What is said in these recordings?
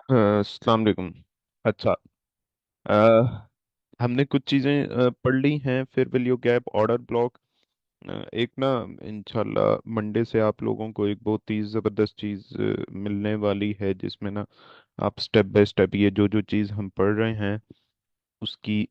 अस्सलाम वालेकुम। अच्छा। अ, हमने कुछ चीज़ें पढ़ ली हैं, फिर वैल्यू गैप, ऑर्डर ब्लॉक। एक ना, इंशाल्लाह मंडे से आप लोगों को एक बहुत ही ज़बरदस्त चीज़ मिलने वाली है, जिसमें ना आप स्टेप बाय स्टेप ये जो जो चीज़ हम पढ़ रहे हैं उसकी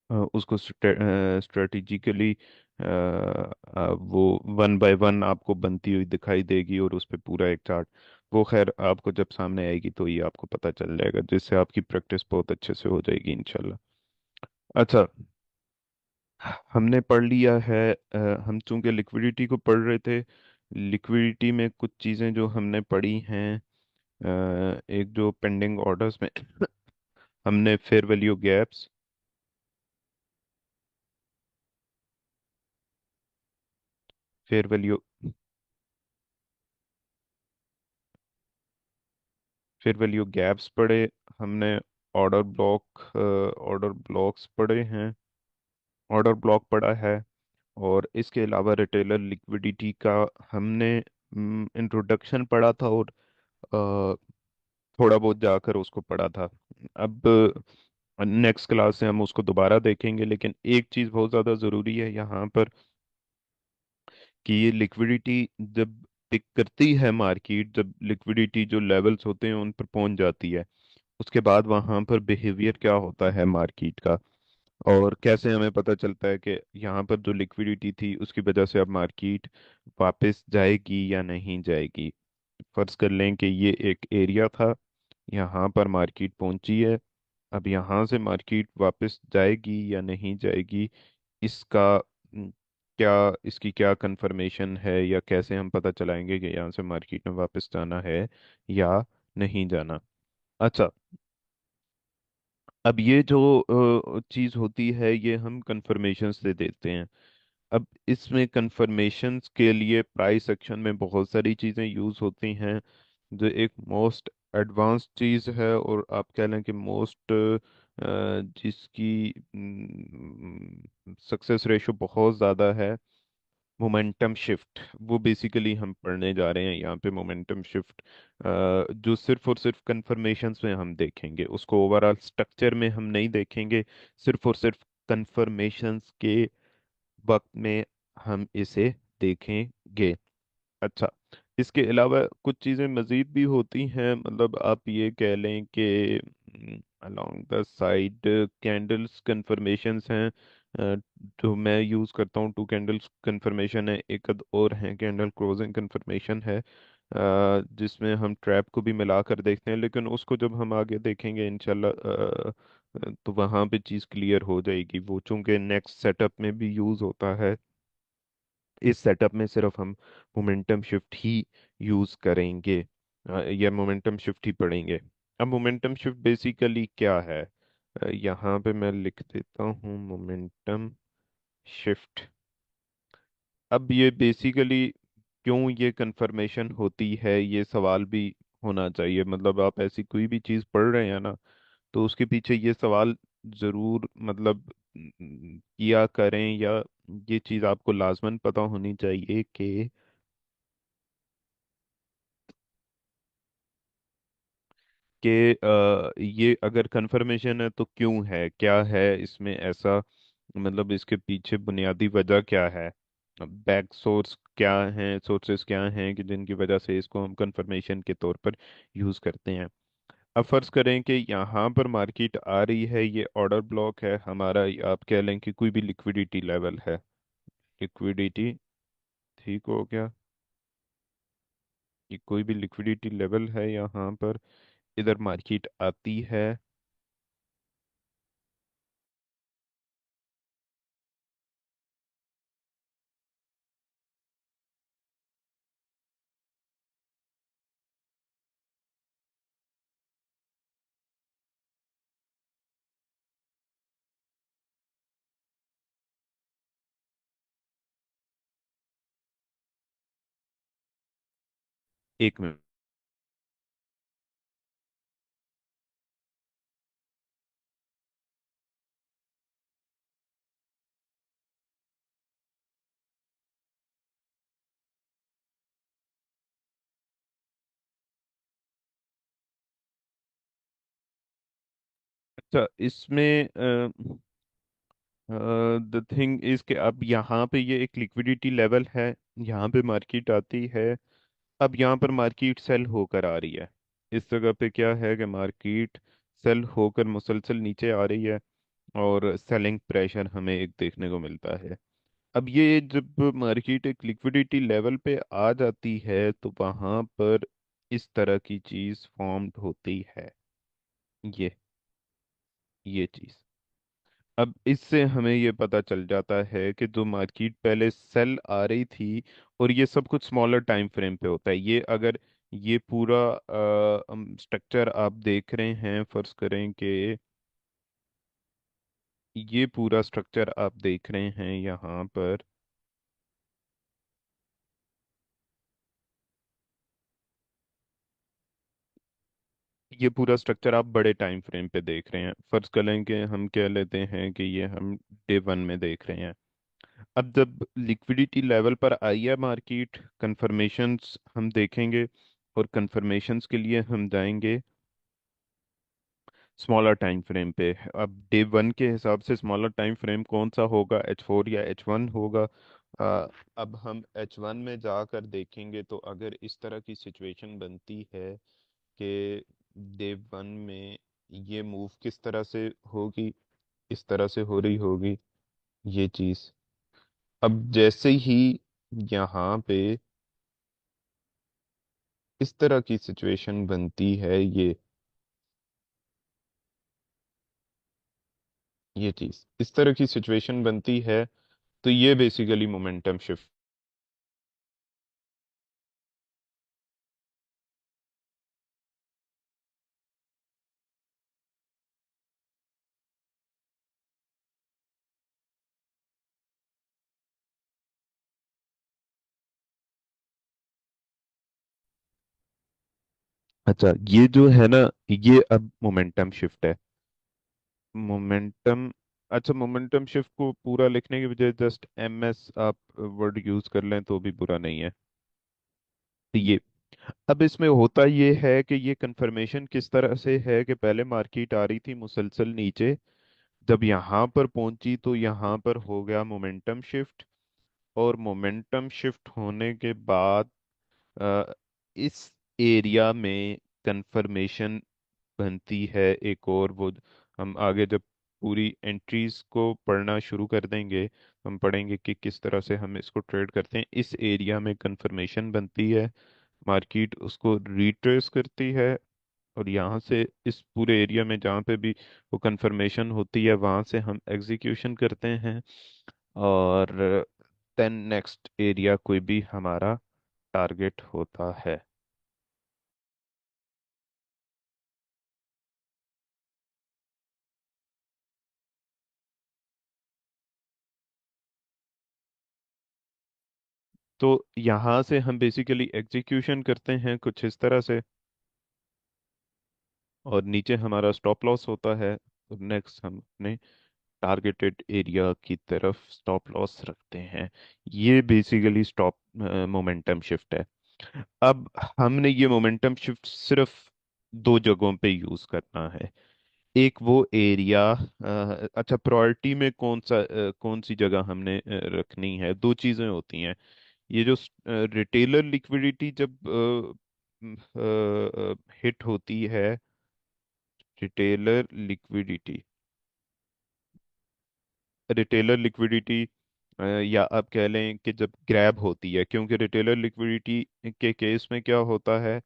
उसको स्ट्रेटेजिकली वो वन बाय वन आपको बनती हुई दिखाई देगी, और उस पे पूरा एक चार्ट। वो खैर आपको जब सामने आएगी तो ये आपको पता चल जाएगा, जिससे आपकी प्रैक्टिस बहुत अच्छे से हो जाएगी इंशाल्लाह। अच्छा। हमने पढ़ लिया है, हम चूंकि लिक्विडिटी को पढ़ रहे थे, लिक्विडिटी में कुछ चीज़ें जो हमने पढ़ी हैं, एक जो पेंडिंग ऑर्डर्स में हमने fair value gaps, fair value फिर वैल्यू गैप्स पढ़े, हमने ऑर्डर ब्लॉक्स पढ़े हैं, ऑर्डर ब्लॉक पढ़ा है, और इसके अलावा रिटेलर लिक्विडिटी का हमने इंट्रोडक्शन पढ़ा था, और अ, थोड़ा बहुत जाकर उसको पढ़ा था। अब नेक्स्ट क्लास से हम उसको दोबारा देखेंगे, लेकिन एक चीज़ बहुत ज़्यादा ज़रूरी है यहाँ पर, कि ये लिक्विडिटी जब पिक करती है मार्केट, जब लिक्विडिटी जो लेवल्स होते हैं उन पर पहुंच जाती है, उसके बाद वहां पर बिहेवियर क्या होता है मार्केट का, और कैसे हमें पता चलता है कि यहाँ पर जो लिक्विडिटी थी उसकी वजह से अब मार्केट वापस जाएगी या नहीं जाएगी। फर्ज कर लें कि ये एक एरिया था, यहाँ पर मार्केट पहुंची है, अब यहाँ से मार्केट वापस जाएगी या नहीं जाएगी, इसका क्या, इसकी क्या कंफर्मेशन है, या कैसे हम पता चलाएंगे कि यहाँ से मार्केट में वापस जाना है या नहीं जाना। अच्छा। अब ये जो चीज़ होती है ये हम कंफर्मेशन से देते हैं। अब इसमें कंफर्मेशंस के लिए प्राइस एक्शन में बहुत सारी चीज़ें यूज़ होती हैं। जो एक मोस्ट एडवांस चीज़ है, और आप कह लें कि मोस्ट जिसकी सक्सेस रेशो बहुत ज़्यादा है, मोमेंटम शिफ्ट। वो बेसिकली हम पढ़ने जा रहे हैं यहाँ पे, मोमेंटम शिफ्ट, जो सिर्फ और सिर्फ कंफर्मेशंस में हम देखेंगे, उसको ओवरऑल स्ट्रक्चर में हम नहीं देखेंगे, सिर्फ और सिर्फ कंफर्मेशंस के वक्त में हम इसे देखेंगे। अच्छा। इसके अलावा कुछ चीज़ें मज़ीद भी होती हैं, मतलब आप ये कह लें कि along the side candles confirmations हैं, जो मैं यूज़ करता हूँ। टू कैंडल्स कंफर्मेशन है, एक अद और है कैंडल क्लोजिंग कंफर्मेशन है, जिसमें हम ट्रैप को भी मिलाकर देखते हैं, लेकिन उसको जब हम आगे देखेंगे इंशाल्लाह तो वहाँ पे चीज़ क्लियर हो जाएगी। वो चूंकि नेक्स्ट सेटअप में भी यूज़ होता है, इस सेटअप में सिर्फ हम मोमेंटम शिफ्ट ही यूज करेंगे, या मोमेंटम शिफ्ट ही पढ़ेंगे। अब मोमेंटम शिफ्ट बेसिकली क्या है, यहाँ पे मैं लिख देता हूँ मोमेंटम शिफ्ट। अब ये बेसिकली क्यों ये कंफर्मेशन होती है, ये सवाल भी होना चाहिए। मतलब आप ऐसी कोई भी चीज़ पढ़ रहे हैं ना, तो उसके पीछे ये सवाल जरूर, मतलब किया करें, या ये चीज़ आपको लाजमन पता होनी चाहिए कि ये अगर कंफर्मेशन है तो क्यों है, क्या है इसमें ऐसा, मतलब इसके पीछे बुनियादी वजह क्या है, बैक सोर्स क्या है, सोर्सेस क्या हैं कि जिनकी वजह से इसको हम कंफर्मेशन के तौर पर यूज करते हैं। अब फर्ज करें कि यहाँ पर मार्केट आ रही है, ये ऑर्डर ब्लॉक है हमारा, या आप कह लें कि कोई भी लिक्विडिटी लेवल है, लिक्विडिटी, ठीक हो गया, कि कोई भी लिक्विडिटी लेवल है यहाँ पर, इधर मार्केट आती है। एक मिनट। अच्छा, इसमें द थिंग इज कि अब यहाँ पे ये एक लिक्विडिटी लेवल है, यहाँ पे मार्केट आती है। अब यहाँ पर मार्केट सेल होकर आ रही है। इस जगह पे क्या है कि मार्केट सेल होकर मुसलसल नीचे आ रही है, और सेलिंग प्रेशर हमें एक देखने को मिलता है। अब ये जब मार्केट एक लिक्विडिटी लेवल पे आ जाती है तो वहां पर इस तरह की चीज फॉर्म्ड होती है। ये ये चीज, अब इससे हमें ये पता चल जाता है कि जो मार्केट पहले सेल आ रही थी, और ये सब कुछ स्मॉलर टाइम फ्रेम पे होता है। ये अगर ये पूरा स्ट्रक्चर आप देख रहे हैं, फर्ज करें कि ये पूरा स्ट्रक्चर आप देख रहे हैं यहाँ पर, ये पूरा स्ट्रक्चर आप बड़े टाइम फ्रेम पे देख रहे हैं। फर्ज करें कि हम कह लेते हैं कि ये हम डे वन में देख रहे हैं। अब जब लिक्विडिटी लेवल पर आई है मार्केट, कंफर्मेशंस हम देखेंगे, और कंफर्मेशंस के लिए हम जाएंगे स्मॉलर टाइम फ्रेम पे। अब डे वन के हिसाब से स्मॉलर टाइम फ्रेम कौन सा होगा, H4 या H1 होगा। अब हम H1 में जाकर देखेंगे तो अगर इस तरह की सिचुएशन बनती है कि डे वन में ये मूव किस तरह से होगी, इस तरह से हो रही होगी ये चीज़। अब जैसे ही यहाँ पे इस तरह की सिचुएशन बनती है, ये चीज इस तरह की सिचुएशन बनती है, तो ये बेसिकली मोमेंटम शिफ्ट। अच्छा, ये जो है ना, ये अब मोमेंटम शिफ्ट है। मोमेंटम, अच्छा, मोमेंटम शिफ्ट को पूरा लिखने के बजाय जस्ट MS आप वर्ड यूज कर लें तो भी बुरा नहीं है। तो ये, अब इसमें होता ये है कि ये कंफर्मेशन किस तरह से है कि पहले मार्केट आ रही थी मुसलसल नीचे, जब यहाँ पर पहुंची तो यहाँ पर हो गया मोमेंटम शिफ्ट। और मोमेंटम शिफ्ट होने के बाद अ, इस एरिया में कंफर्मेशन बनती है एक और। वो हम आगे जब पूरी एंट्रीज को पढ़ना शुरू कर देंगे तो हम पढ़ेंगे कि किस तरह से हम इसको ट्रेड करते हैं। इस एरिया में कंफर्मेशन बनती है, मार्केट उसको रिट्रेस करती है, और यहाँ से इस पूरे एरिया में जहाँ पे भी वो कंफर्मेशन होती है वहाँ से हम एग्जीक्यूशन करते हैं। और देन नेक्स्ट एरिया कोई भी हमारा टारगेट होता है। तो यहाँ से हम बेसिकली एग्जीक्यूशन करते हैं कुछ इस तरह से, और नीचे हमारा स्टॉप लॉस होता है। और नेक्स्ट हम अपने टारगेटेड एरिया की तरफ स्टॉप लॉस रखते हैं। ये बेसिकली स्टॉप मोमेंटम शिफ्ट है। अब हमने ये मोमेंटम शिफ्ट सिर्फ दो जगहों पे यूज करना है। एक वो एरिया, अच्छा, प्रायोरिटी में कौन सी जगह हमने रखनी है, दो चीजें होती हैं। ये जो रिटेलर लिक्विडिटी जब हिट होती है, रिटेलर लिक्विडिटी, रिटेलर लिक्विडिटी या आप कह लें कि जब ग्रैब होती है, क्योंकि रिटेलर लिक्विडिटी के केस में क्या होता है,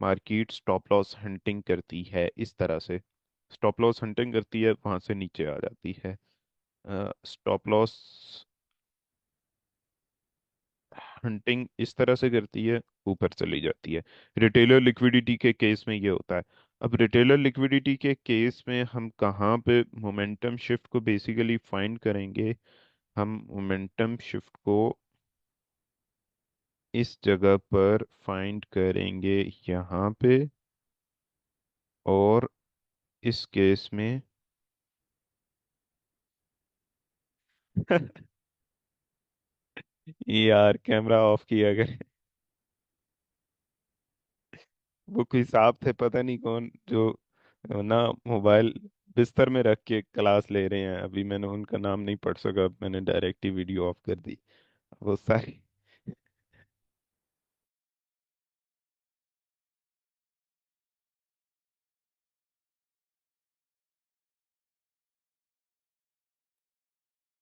मार्केट स्टॉप लॉस हंटिंग करती है इस तरह से। स्टॉप लॉस हंटिंग करती है, वहां से नीचे आ जाती है। स्टॉप लॉस हंटिंग इस तरह से करती है, ऊपर चली जाती है। रिटेलर लिक्विडिटी के केस में ये होता है। अब रिटेलर लिक्विडिटी के केस में हम कहाँ पे मोमेंटम शिफ्ट को बेसिकली फाइंड करेंगे, हम मोमेंटम शिफ्ट को इस जगह पर फाइंड करेंगे, यहाँ पे। और इस केस में यार कैमरा ऑफ किया गया। वो कोई साहब थे, पता नहीं कौन, जो ना मोबाइल बिस्तर में रख के क्लास ले रहे हैं। अभी मैंने उनका नाम नहीं पढ़ सका, मैंने डायरेक्ट ही वीडियो ऑफ कर दी। वो सारी।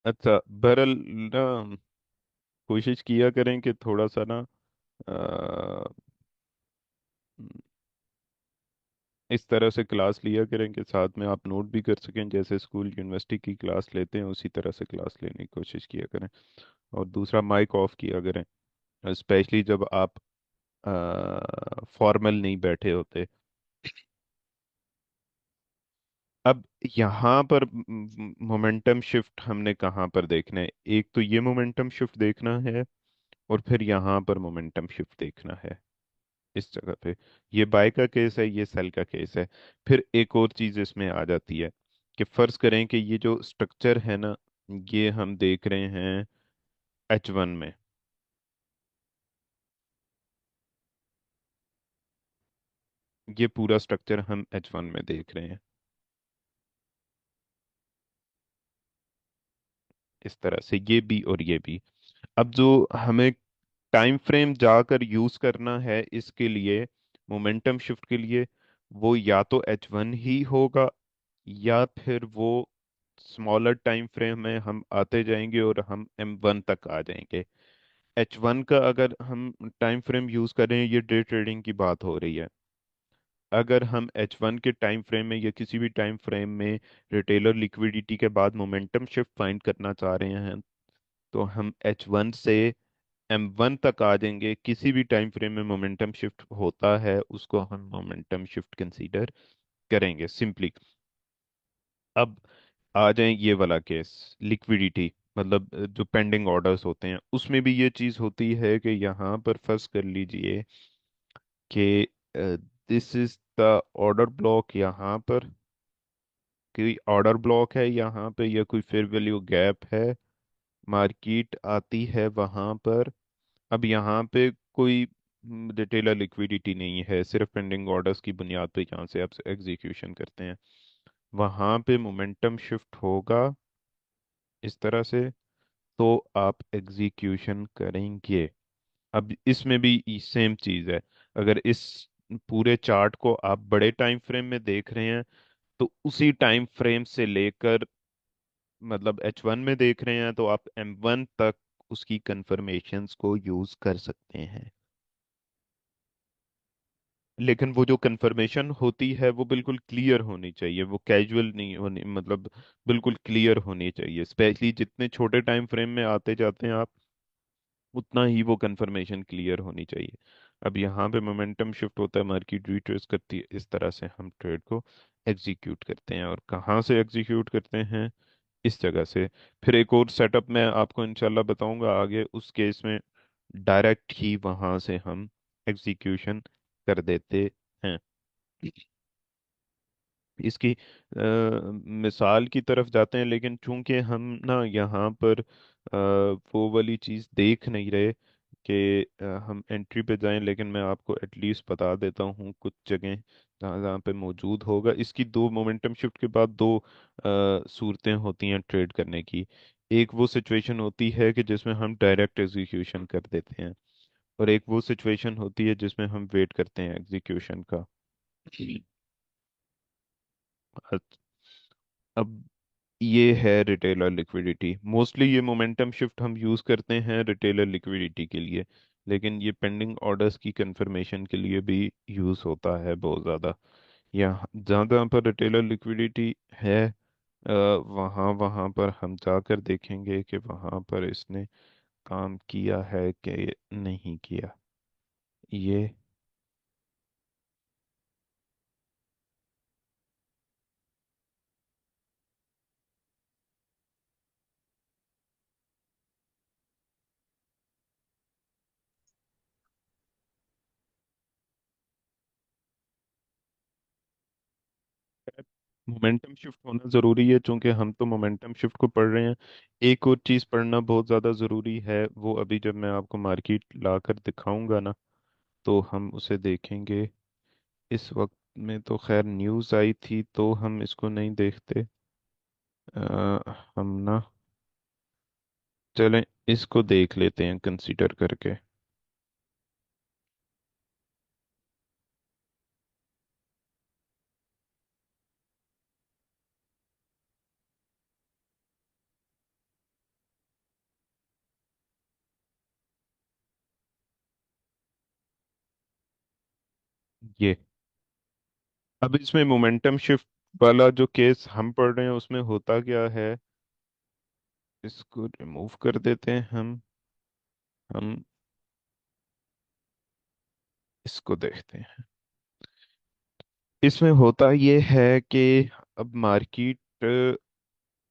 अच्छा, बहरहाल ना, कोशिश किया करें कि थोड़ा सा ना इस तरह से क्लास लिया करें कि साथ में आप नोट भी कर सकें, जैसे स्कूल यूनिवर्सिटी की क्लास लेते हैं उसी तरह से क्लास लेने की कोशिश किया करें। और दूसरा, माइक ऑफ किया करें, स्पेशली जब आप फॉर्मल नहीं बैठे होते। अब यहाँ पर मोमेंटम शिफ्ट हमने कहाँ पर देखना है? एक तो ये मोमेंटम शिफ्ट देखना है, और फिर यहाँ पर मोमेंटम शिफ्ट देखना है, इस जगह पे। ये बाय का केस है, ये सेल का केस है। फिर एक और चीज इसमें आ जाती है कि फर्ज करें कि ये जो स्ट्रक्चर है ना, ये हम देख रहे हैं H1 में। ये पूरा स्ट्रक्चर हम H1 में देख रहे हैं, इस तरह से ये भी और ये भी। अब जो हमें टाइम फ्रेम जाकर यूज करना है इसके लिए, मोमेंटम शिफ्ट के लिए, वो या तो H1 ही होगा, या फिर वो स्मॉलर टाइम फ्रेम में हम आते जाएंगे और हम M1 तक आ जाएंगे। H1 का अगर हम टाइम फ्रेम यूज करें, ये डे ट्रेडिंग की बात हो रही है। अगर हम H1 के टाइम फ्रेम में या किसी भी टाइम फ्रेम में रिटेलर लिक्विडिटी के बाद मोमेंटम शिफ्ट फाइंड करना चाह रहे हैं, तो हम H1 से M1 तक आ जाएंगे। किसी भी टाइम फ्रेम में मोमेंटम शिफ्ट होता है उसको हम मोमेंटम शिफ्ट कंसीडर करेंगे सिंपली। अब आ जाए ये वाला केस, लिक्विडिटी, मतलब जो पेंडिंग ऑर्डर्स होते हैं उसमें भी ये चीज होती है कि यहाँ पर फर्ज कर लीजिए कि this is the order block, यहाँ पर कोई ऑर्डर ब्लॉक है यहाँ पे, या कोई फेयर वैल्यू गैप है, मार्केट आती है वहां पर। अब यहाँ पे कोई रिटेलर लिक्विडिटी नहीं है, सिर्फ पेंडिंग ऑर्डर्स की बुनियाद पे यहाँ से आप एग्जीक्यूशन करते हैं। वहां पे मोमेंटम शिफ्ट होगा इस तरह से, तो आप एग्जीक्यूशन करेंगे। अब इसमें भी सेम चीज है। अगर इस पूरे चार्ट को आप बड़े टाइम फ्रेम में देख रहे हैं, तो उसी टाइम फ्रेम से लेकर, मतलब H1 में देख रहे हैं, तो आप M1 तक उसकी कंफर्मेशंस को यूज कर सकते हैं। लेकिन वो जो कंफर्मेशन होती है वो बिल्कुल क्लियर होनी चाहिए, वो कैजुअल नहीं होनी, मतलब बिल्कुल क्लियर होनी चाहिए। स्पेशली जितने छोटे टाइम फ्रेम में आते जाते हैं आप, उतना ही वो कंफर्मेशन क्लियर होनी चाहिए। अब यहाँ पे मोमेंटम शिफ्ट होता है, मार्केट रिट्रेस करती है, इस तरह से हम ट्रेड को एग्जीक्यूट करते हैं। और कहाँ से एग्जीक्यूट करते हैं? इस जगह से। फिर एक और सेटअप मैं आपको इंशाल्लाह बताऊंगा आगे, उस केस में डायरेक्ट ही वहां से हम एग्जीक्यूशन कर देते हैं। इसकी मिसाल की तरफ जाते हैं, लेकिन चूंकि हम ना यहाँ पर वो वाली चीज़ देख नहीं रहे कि हम एंट्री पे जाएं, लेकिन मैं आपको एटलीस्ट बता देता हूँ कुछ जगह जहाँ जहाँ पे मौजूद होगा। इसकी दो मोमेंटम शिफ्ट के बाद दो सूरतें होती हैं ट्रेड करने की। एक वो सिचुएशन होती है कि जिसमें हम डायरेक्ट एग्जीक्यूशन कर देते हैं, और एक वो सिचुएशन होती है जिसमें हम वेट करते हैं एग्जीक्यूशन का। अब ये है रिटेलर लिक्विडिटी। मोस्टली ये मोमेंटम शिफ्ट हम यूज करते हैं रिटेलर लिक्विडिटी के लिए, लेकिन ये पेंडिंग ऑर्डर्स की कंफर्मेशन के लिए भी यूज होता है बहुत ज़्यादा। यहाँ जहाँ जहाँ पर रिटेलर लिक्विडिटी है, वहाँ वहाँ पर हम जाकर देखेंगे कि वहाँ पर इसने काम किया है कि नहीं किया। ये मोमेंटम शिफ्ट होना ज़रूरी है, चूंकि हम तो मोमेंटम शिफ्ट को पढ़ रहे हैं। एक और चीज़ पढ़ना बहुत ज़्यादा ज़रूरी है, वो अभी जब मैं आपको मार्केट ला कर दिखाऊंगा ना, तो हम उसे देखेंगे। इस वक्त में तो खैर न्यूज़ आई थी तो हम इसको नहीं देखते। हम ना, चलें, इसको देख लेते हैं कंसीडर करके। ये अब इसमें मोमेंटम शिफ्ट वाला जो केस हम पढ़ रहे हैं उसमें होता क्या है, इसको रिमूव कर देते हैं हम इसको देखते हैं। इसमें होता ये है कि अब मार्केट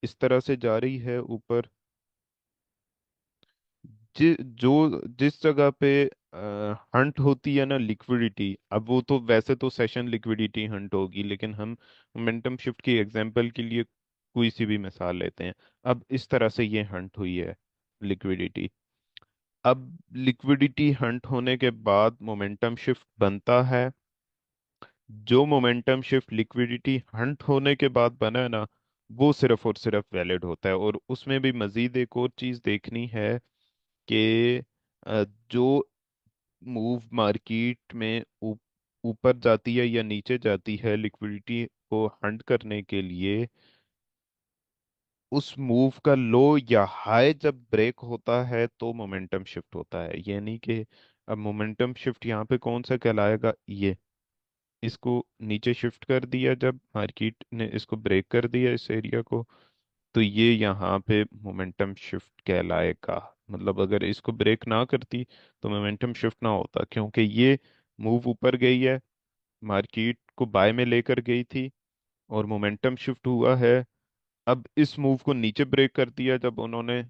इस तरह से जा रही है ऊपर, जिस जगह पे हंट होती है ना लिक्विडिटी, अब वो तो वैसे तो सेशन लिक्विडिटी हंट होगी, लेकिन हम मोमेंटम शिफ्ट की एग्जांपल के लिए कोई सी भी मिसाल लेते हैं। अब इस तरह से ये हंट हुई है लिक्विडिटी। अब लिक्विडिटी हंट होने के बाद मोमेंटम शिफ्ट बनता है। जो मोमेंटम शिफ्ट लिक्विडिटी हंट होने के बाद बना है ना, वो सिर्फ और सिर्फ वैलिड होता है। और उसमें भी मजीद एक और चीज देखनी है कि जो मूव मार्केट में ऊपर जाती है या नीचे जाती है लिक्विडिटी को हंट करने के लिए, उस मूव का लो या हाई जब ब्रेक होता है तो मोमेंटम शिफ्ट होता है। यानी कि अब मोमेंटम शिफ्ट यहाँ पे कौन सा कहलाएगा, ये इसको नीचे शिफ्ट कर दिया जब मार्केट ने इसको ब्रेक कर दिया इस एरिया को, तो ये यहाँ पे मोमेंटम शिफ्ट कहलाएगा। मतलब अगर इसको ब्रेक ना करती तो मोमेंटम शिफ्ट ना होता, क्योंकि ये मूव ऊपर गई है, मार्केट को बाय में लेकर गई थी और मोमेंटम शिफ्ट हुआ है। अब इस मूव को नीचे ब्रेक कर दिया जब उन्होंने,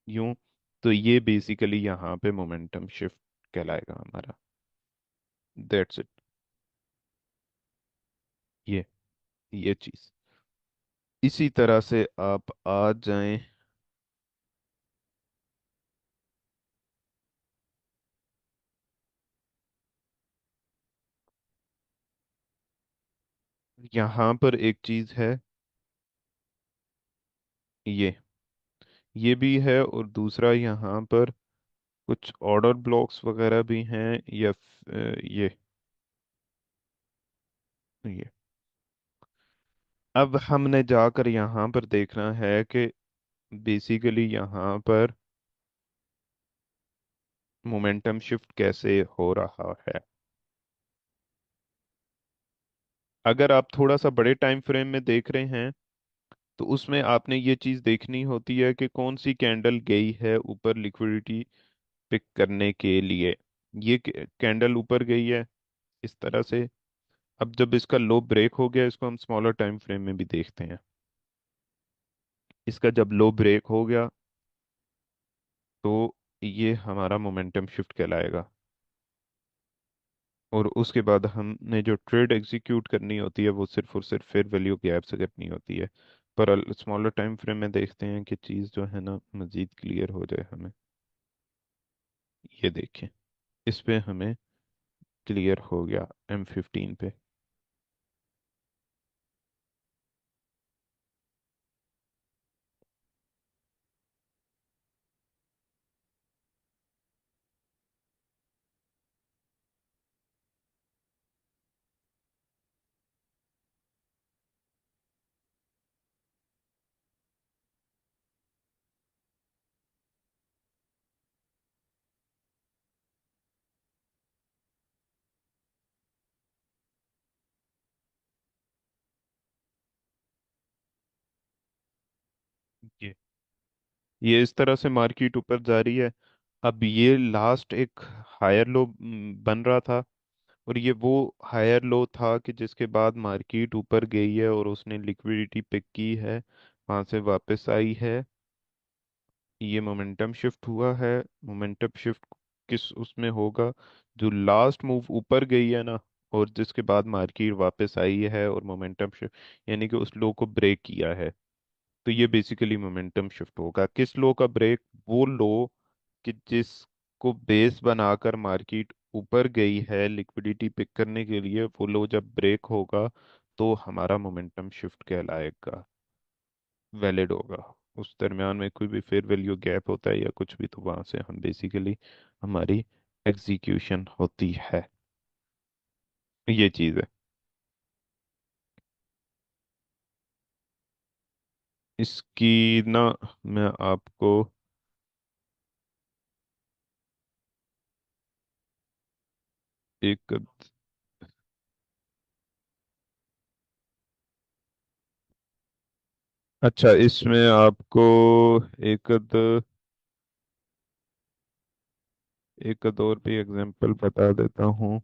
यूं, तो ये बेसिकली यहाँ पे मोमेंटम शिफ्ट कहलाएगा हमारा। That's it. ये ये चीज इसी तरह से आप आ जाएं यहाँ पर। एक चीज है, ये ये भी है, और दूसरा यहाँ पर कुछ ऑर्डर ब्लॉक्स वगैरह भी हैं, या ये अब हमने जाकर यहाँ पर देखना है कि बेसिकली यहाँ पर मोमेंटम शिफ्ट कैसे हो रहा है। अगर आप थोड़ा सा बड़े टाइम फ्रेम में देख रहे हैं तो उसमें आपने ये चीज़ देखनी होती है कि कौन सी कैंडल गई है ऊपर लिक्विडिटी पिक करने के लिए। ये कैंडल ऊपर गई है इस तरह से। अब जब इसका लो ब्रेक हो गया, इसको हम स्मॉलर टाइम फ्रेम में भी देखते हैं। इसका जब लो ब्रेक हो गया तो ये हमारा मोमेंटम शिफ्ट कहलाएगा। और उसके बाद हमने जो ट्रेड एग्जीक्यूट करनी होती है वो सिर्फ और सिर्फ फेयर वैल्यू गैप से करनी होती है। पर स्मॉलर टाइम फ्रेम में देखते हैं कि चीज़ जो है ना मज़ीद क्लियर हो जाए हमें। ये देखें, इस पे हमें क्लियर हो गया M15 पे। ये ये इस तरह से मार्केट ऊपर जा रही है। अब ये लास्ट एक हायर लो बन रहा था, और ये वो हायर लो था कि जिसके बाद मार्केट ऊपर गई है और उसने लिक्विडिटी पिक की है, वहां से वापस आई है। ये मोमेंटम शिफ्ट हुआ है। मोमेंटम शिफ्ट किस उसमें होगा, जो लास्ट मूव ऊपर गई है ना, और जिसके बाद मार्केट वापस आई है और मोमेंटम शिफ्ट, यानी कि उस लो को ब्रेक किया है, तो ये बेसिकली मोमेंटम शिफ्ट होगा। किस लो का ब्रेक, वो लो कि जिसको बेस बनाकर मार्केट ऊपर गई है लिक्विडिटी पिक करने के लिए, वो लो जब ब्रेक होगा तो हमारा मोमेंटम शिफ्ट कहलाएगा, वैलिड होगा। उस दरमियान में कोई भी फेयर वैल्यू गैप होता है या कुछ भी, तो वहां से हम बेसिकली हमारी एग्जीक्यूशन होती है। ये चीज़ है। इसकी ना मैं आपको एक, अच्छा इसमें आपको एक एक और भी एग्जांपल बता देता हूँ।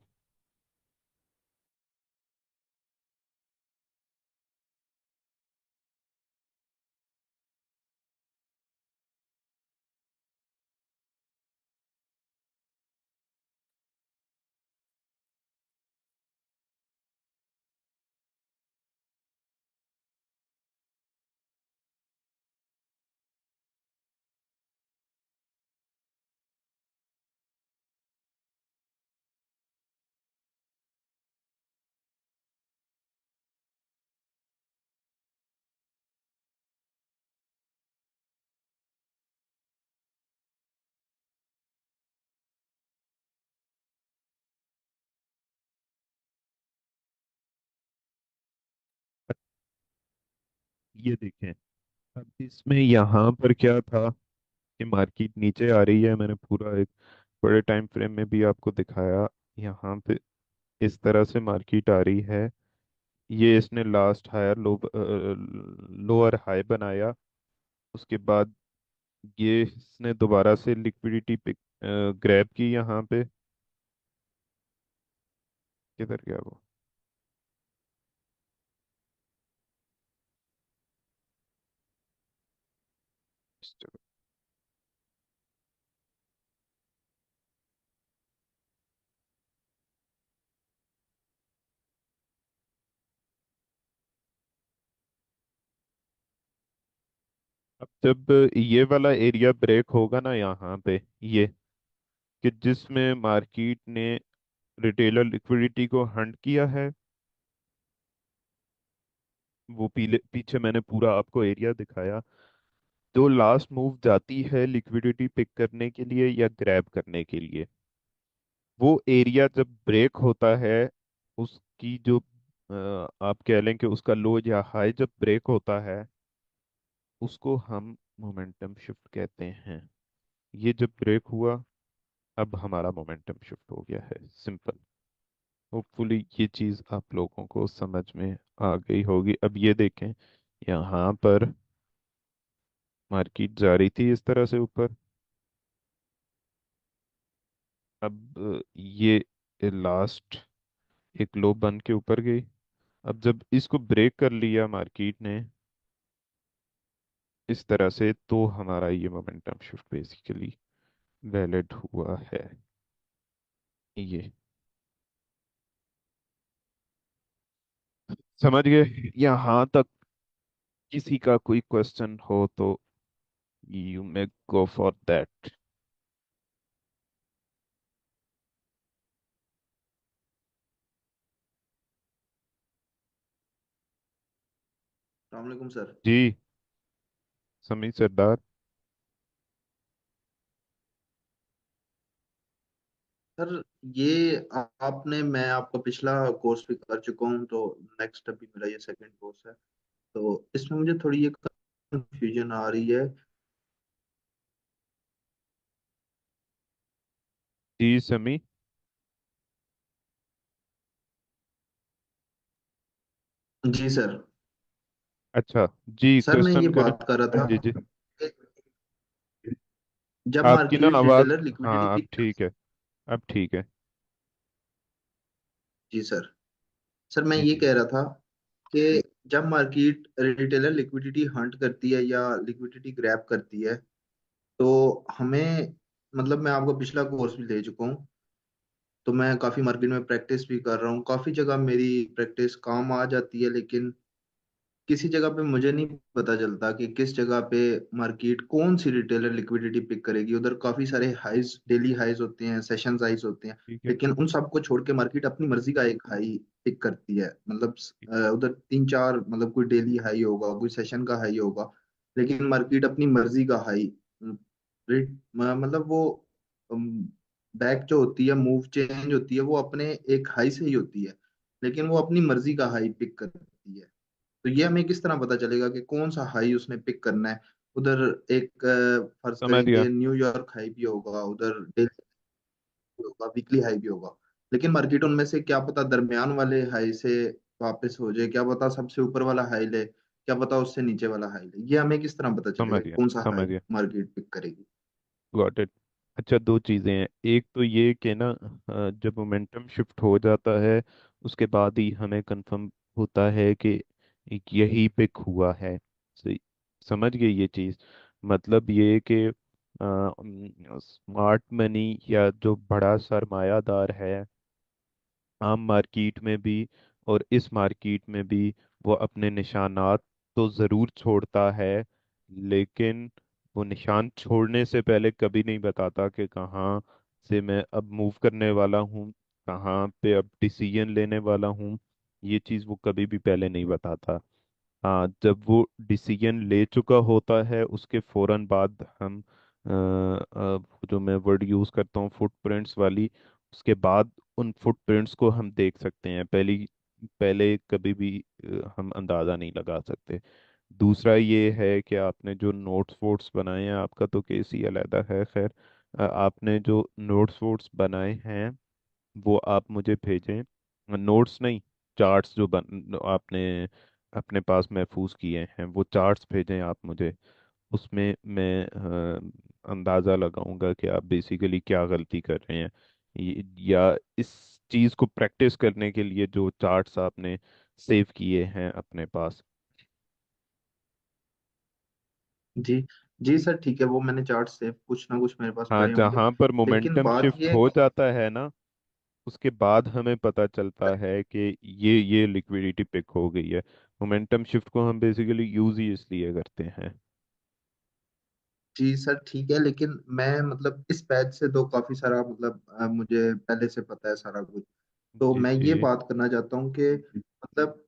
ये देखें, अब इसमें यहाँ पर क्या था कि मार्केट नीचे आ रही है, मैंने पूरा एक बड़े टाइम फ्रेम में भी आपको दिखाया। यहाँ पे इस तरह से मार्केट आ रही है, ये इसने लास्ट हायर लोअर हाई बनाया, उसके बाद ये इसने दोबारा से लिक्विडिटी पिक ग्रैब की यहाँ पे। किधर गया वो? इस जगह। अब जब ये वाला एरिया ब्रेक होगा ना यहाँ पे, ये कि जिसमें मार्केट ने रिटेलर लिक्विडिटी को हंट किया है, वो पीले पीछे मैंने पूरा आपको एरिया दिखाया। जो लास्ट मूव जाती है लिक्विडिटी पिक करने के लिए या ग्रैब करने के लिए, वो एरिया जब ब्रेक होता है, उसकी जो आप कह लें कि उसका लो या हाई जब ब्रेक होता है, उसको हम मोमेंटम शिफ्ट कहते हैं। ये जब ब्रेक हुआ, अब हमारा मोमेंटम शिफ्ट हो गया है, सिंपल। होपफुली ये चीज़ आप लोगों को समझ में आ गई होगी। अब ये देखें, यहाँ पर मार्केट जा रही थी इस तरह से ऊपर, अब ये लास्ट एक लो बन के ऊपर गई। अब जब इसको ब्रेक कर लिया मार्केट ने इस तरह से, तो हमारा ये मोमेंटम शिफ्ट बेसिकली वैलिड हुआ है। ये समझ गए यहाँ तक? किसी का कोई क्वेश्चन हो तो you may go for that. अलैक्म सर। जी, समी सरदार। सर ये आपने मैं आपका पिछला कोर्स भी कर चुका हूँ, तो नेक्स्ट अभी मेरा ये सेकंड कोर्स है। तो इसमें मुझे थोड़ी ये कंफ्यूजन आ रही है। जी समी। जी सर। अच्छा, जी सर मैं ये क्वेश्चन करें। बात कर रहा था जी जी। कि जब आपकी ना मार्केट आवाज़, रिटेलर लिक्विडिटी हाँ अब पिक कर। ठीक है, अब ठीक है। जी सर। सर मैं जी ये जी। कह रहा था कि जब मार्केट रिटेलर लिक्विडिटी हंट करती है या लिक्विडिटी ग्रैब करती है, तो हमें, मतलब मैं आपका पिछला कोर्स भी ले चुका हूँ, तो मैं काफी मार्केट में प्रैक्टिस भी कर रहा हूँ, काफी जगह मेरी प्रैक्टिस काम आ जाती है। लेकिन किसी जगह पे मुझे नहीं पता चलता कि किस जगह पे मार्केट कौन सी रिटेलर लिक्विडिटी पिक करेगी। उधर काफी सारे हाइज, डेली हाइज होते हैं, सेशन हाइज होते हैं, ठीक है। लेकिन उन सबको छोड़ के मार्केट अपनी मर्जी का एक हाई पिक करती है। मतलब उधर तीन चार, मतलब कोई डेली हाई होगा, कोई सेशन का हाई होगा, लेकिन मार्केट अपनी मर्जी का हाई रेट, मतलब वो बैक जो होती है, मूव चेंज होती है, वो अपने एक हाई से ही होती है, लेकिन वो अपनी मर्जी का हाई पिक करती है। तो ये हमें किस तरह पता चलेगा कि कौन सा हाई उसने पिक करना है? उधर एक फर्ज समझ गया। करेंगे न्यूयॉर्क हाई भी होगा, उधर डेली भी होगा, वीकली हाई भी होगा, लेकिन मार्केट उनमें से क्या पता दरमियान वाले हाई से वापस हो जाए, क्या पता सबसे ऊपर वाला हाई ले, क्या पता उससे नीचे वाला हाई ले। ये हमें किस तरह पता चलेगा समझ कि गया। कौन सा समझ हाई गया। मार्केट पिक करेगी? Got it. अच्छा, दो चीज़ें हैं। एक तो ये कि ना, जब मोमेंटम शिफ्ट हो जाता है उसके बाद ही हमें कंफर्म होता है कि एक यही पिक हुआ है। सही। समझ गए ये चीज़? मतलब ये कि स्मार्ट मनी या जो बड़ा सरमायादार है आम मार्केट में भी और इस मार्केट में भी, वो अपने निशानात तो ज़रूर छोड़ता है, लेकिन वो निशान छोड़ने से पहले कभी नहीं बताता कि कहाँ से मैं अब मूव करने वाला हूँ, कहाँ पे अब डिसीजन लेने वाला हूँ। ये चीज़ वो कभी भी पहले नहीं बताता। हाँ, जब वो डिसीजन ले चुका होता है उसके फौरन बाद हम जो मैं वर्ड यूज़ करता हूँ फुटप्रिंट्स वाली, उसके बाद उन फुटप्रिंट्स को हम देख सकते हैं। पहले कभी भी हम अंदाज़ा नहीं लगा सकते। दूसरा ये है कि आपने जो नोट्स वोट्स बनाए हैं, आपका तो केस ही अलहदा है, खैर। आपने जो नोट्स वोट्स बनाए हैं वो आप मुझे भेजें। नोट्स नहीं, चार्ट्स जो बन आपने अपने पास महफूज किए हैं वो चार्ट्स भेजें आप मुझे। उसमें मैं अंदाज़ा लगाऊंगा कि आप बेसिकली क्या गलती कर रहे हैं। या इस चीज़ को प्रैक्टिस करने के लिए जो चार्ट्स आपने सेव किए हैं अपने पास। जी, जी सर, ठीक है, वो मैंने चार्ट से कुछ ना कुछ मेरे पास हाँ, पड़े होंगे। जहाँ पर लेकिन मोमेंटम बात शिफ्ट ये हो जाता है ना, उसके बाद हमें पता चलता है कि ये लिक्विडिटी पिक हो गई है। मोमेंटम शिफ्ट को हम बेसिकली यूज ही इसलिए करते हैं। जी सर, ठीक है, लेकिन मैं मतलब इस बैच से तो काफी सारा, मतलब मुझे पहले से पता है सारा कुछ। तो जी मैं जी। ये बात करना चाहता हूँ कि मतलब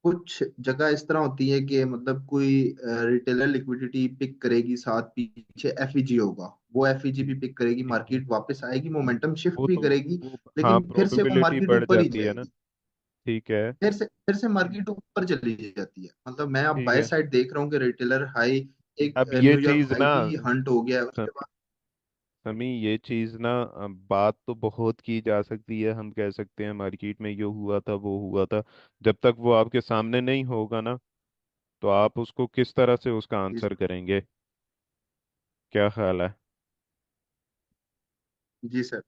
कुछ जगह इस तरह होती है कि मतलब कोई रिटेलर लिक्विडिटी पिक करेगी, साथ पीछे एफईजी होगा, वो एफईजी भी पिक करेगी, ठीक है। मार्केट वापस आएगी, मोमेंटम शिफ्ट वो भी तो करेगी, वो हाँ, लेकिन फिर से वो प्रोबेबिलिटी मार्केट बढ़ ऊपर ही जाती है ना। जाएगी, ठीक है। फिर से मार्केट ऊपर चली जाती है। मतलब मैं अब ठीक बाय है। साइड देख रहा हूँ कि रिटेलर हाई, एक अब ये न्यूयॉर्क चीज हाई ना, भी हंट हो गया है, सम, उसके बाद। समी, ये चीज ना, बात तो बहुत की जा सकती है। हम कह सकते हैं मार्केट में ये हुआ था वो हुआ था। जब तक वो आपके सामने नहीं होगा ना, तो आप उसको किस तरह से उसका जी आंसर सर, करेंगे? क्या ख्याल है? जी सर,